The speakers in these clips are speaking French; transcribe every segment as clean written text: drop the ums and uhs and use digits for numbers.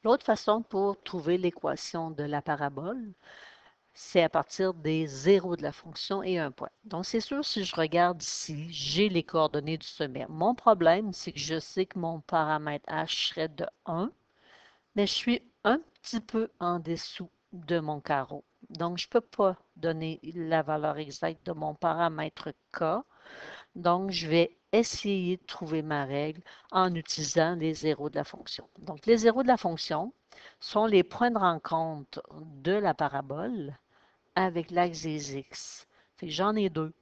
L'autre façon pour trouver l'équation de la parabole, c'est à partir des zéros de la fonction et un point. Donc, c'est sûr, si je regarde ici, j'ai les coordonnées du sommet. Mon problème, c'est que je sais que mon paramètre h serait de 1, mais je suis un petit peu en dessous de mon carreau. Donc, je ne peux pas donner la valeur exacte de mon paramètre k. Donc, je vais essayer de trouver ma règle en utilisant les zéros de la fonction. Donc, les zéros de la fonction sont les points de rencontre de la parabole avec l'axe des x. Fait que j'en ai deux.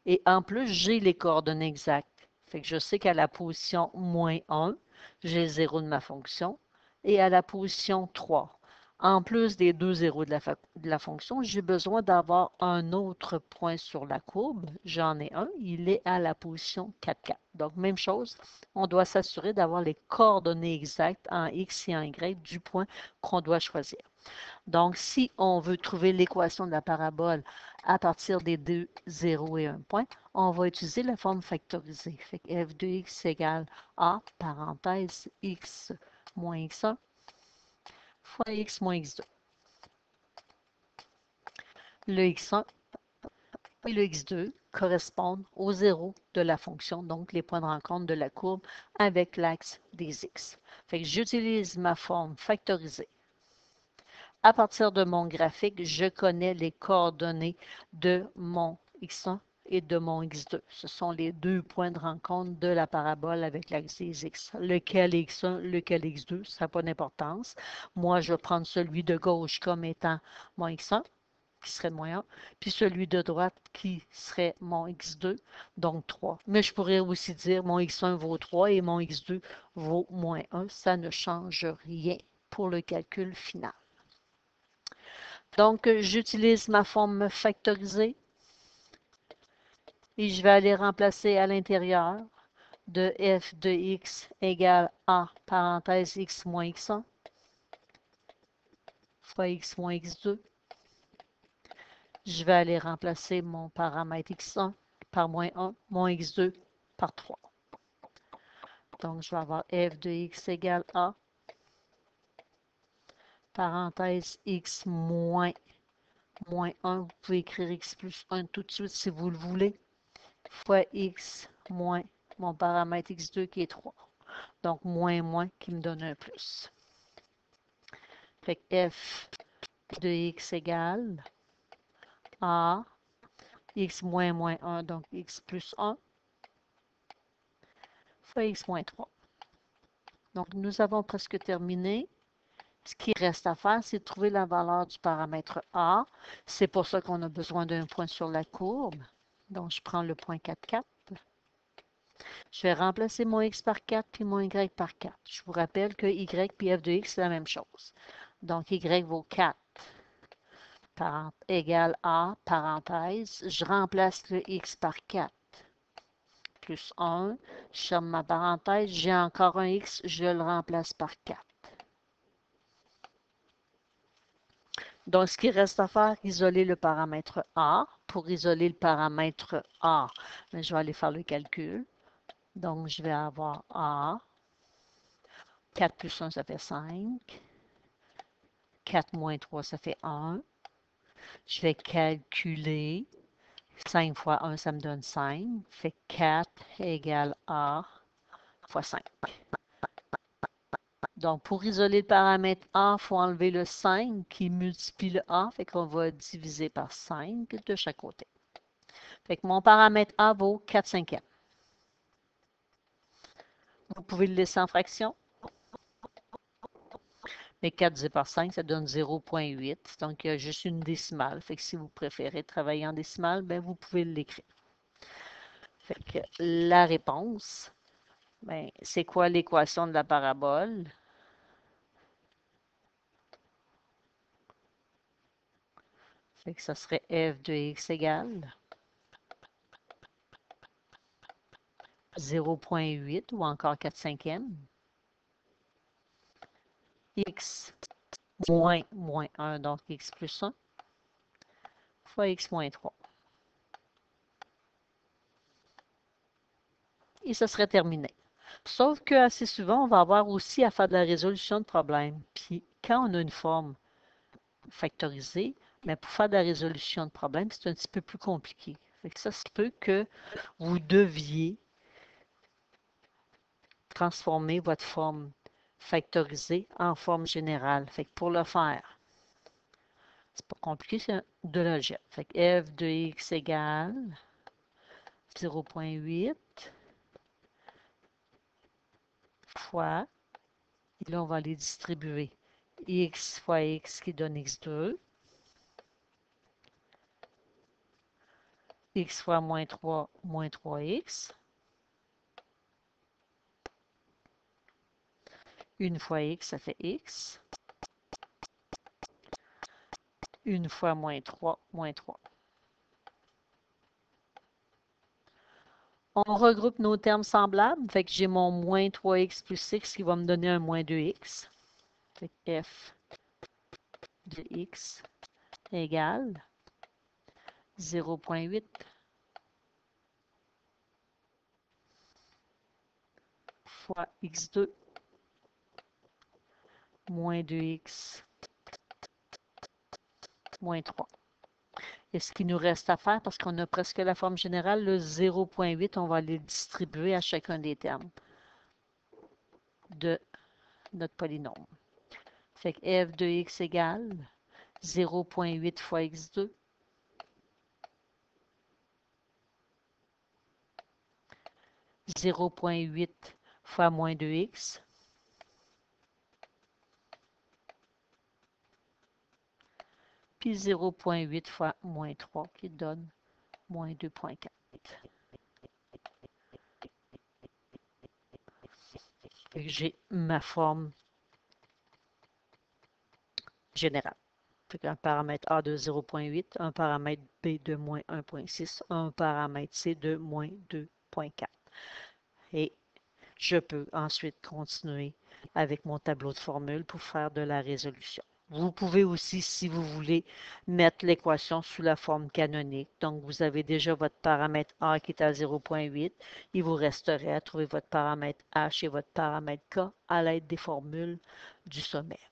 Et en plus, j'ai les coordonnées exactes. Fait que je sais qu'à la position moins 1, j'ai le zéro de ma fonction. Et à la position 3, en plus des deux zéros de la fonction, j'ai besoin d'avoir un autre point sur la courbe. J'en ai un, il est à la position 4, 4. Donc, même chose, on doit s'assurer d'avoir les coordonnées exactes en x et en y du point qu'on doit choisir. Donc, si on veut trouver l'équation de la parabole à partir des deux zéros et un point, on va utiliser la forme factorisée. Fait que f de x égale a, parenthèse, x moins x1 fois x moins x2. Le x1 et le x2 correspondent aux zéros de la fonction, donc les points de rencontre de la courbe avec l'axe des x. Fait que j'utilise ma forme factorisée. À partir de mon graphique, je connais les coordonnées de mon x1 et de mon x2. Ce sont les deux points de rencontre de la parabole avec l'axe des x. Lequel est x1, lequel est x2, ça n'a pas d'importance. Moi, je vais prendre celui de gauche comme étant mon x1, qui serait moins 1, puis celui de droite qui serait mon x2, donc 3. Mais je pourrais aussi dire mon x1 vaut 3 et mon x2 vaut moins 1. Ça ne change rien pour le calcul final. Donc, j'utilise ma forme factorisée et je vais aller remplacer à l'intérieur de f de x égale a, parenthèse x moins x1, fois x moins x2. Je vais aller remplacer mon paramètre x1 par moins 1, mon x2 par 3. Donc, je vais avoir f de x égale a, parenthèse x moins 1. Vous pouvez écrire x plus 1 tout de suite si vous le voulez, fois x moins mon paramètre x2 qui est 3. Donc, moins qui me donne un plus. Fait que f de x égale a, x moins 1, donc x plus 1, fois x moins 3. Donc, nous avons presque terminé. Ce qui reste à faire, c'est de trouver la valeur du paramètre a. C'est pour ça qu'on a besoin d'un point sur la courbe. Donc, je prends le point 4, 4. Je vais remplacer mon x par 4 puis mon y par 4. Je vous rappelle que y puis f de x, c'est la même chose. Donc, y vaut 4 égale a, parenthèse. Je remplace le x par 4 plus 1. Je ferme ma parenthèse. J'ai encore un x, je le remplace par 4. Donc, ce qui reste à faire, isoler le paramètre a. Pour isoler le paramètre a, je vais aller faire le calcul. Donc, je vais avoir a. 4 plus 1, ça fait 5. 4 moins 3, ça fait 1. Je vais calculer. 5 fois 1, ça me donne 5. Fait 4 égale a fois 5. Donc, pour isoler le paramètre a, il faut enlever le 5 qui multiplie le a. Fait qu'on va diviser par 5 de chaque côté. Fait que mon paramètre a vaut 4 cinquièmes. Vous pouvez le laisser en fraction. Mais 4 divisé par 5, ça donne 0,8. Donc, il y a juste une décimale. Fait que si vous préférez travailler en décimale, ben, vous pouvez l'écrire. Fait que la réponse, ben, c'est quoi l'équation de la parabole? Fait que ça serait f de x égale 0,8 ou encore 4 cinquièmes. X moins 1, donc x plus 1, fois x moins 3. Et ça serait terminé. Sauf que assez souvent, on va avoir aussi à faire de la résolution de problèmes. Puis quand on a une forme factorisée, mais pour faire de la résolution de problèmes, c'est un petit peu plus compliqué. Fait que ça se peut que vous deviez transformer votre forme factorisée en forme générale. Fait que pour le faire, c'est pas compliqué, c'est de l'algèbre. Fait que f de x égale 0,8 fois, et là on va les distribuer. X fois x qui donne x2, x fois moins 3, moins 3x, une fois x, ça fait x, une fois moins 3, moins 3. On regroupe nos termes semblables, fait que j'ai mon moins 3x plus x qui va me donner un moins 2x. Fait que f de x égale 0,8 fois x2 moins 2x moins 3. Et ce qu'il nous reste à faire, parce qu'on a presque la forme générale, le 0,8, on va les distribuer à chacun des termes de notre polynôme. Fait que f de x égale 0,8 fois x2 0,8 fois moins 2x puis 0,8 fois moins 3 qui donne moins 2,4. J'ai ma forme générale. Un paramètre A de 0,8, un paramètre B de moins 1,6, un paramètre C de moins 2,4. Et je peux ensuite continuer avec mon tableau de formule pour faire de la résolution. Vous pouvez aussi, si vous voulez, mettre l'équation sous la forme canonique. Donc, vous avez déjà votre paramètre A qui est à 0,8. Il vous resterait à trouver votre paramètre H et votre paramètre K à l'aide des formules du sommaire.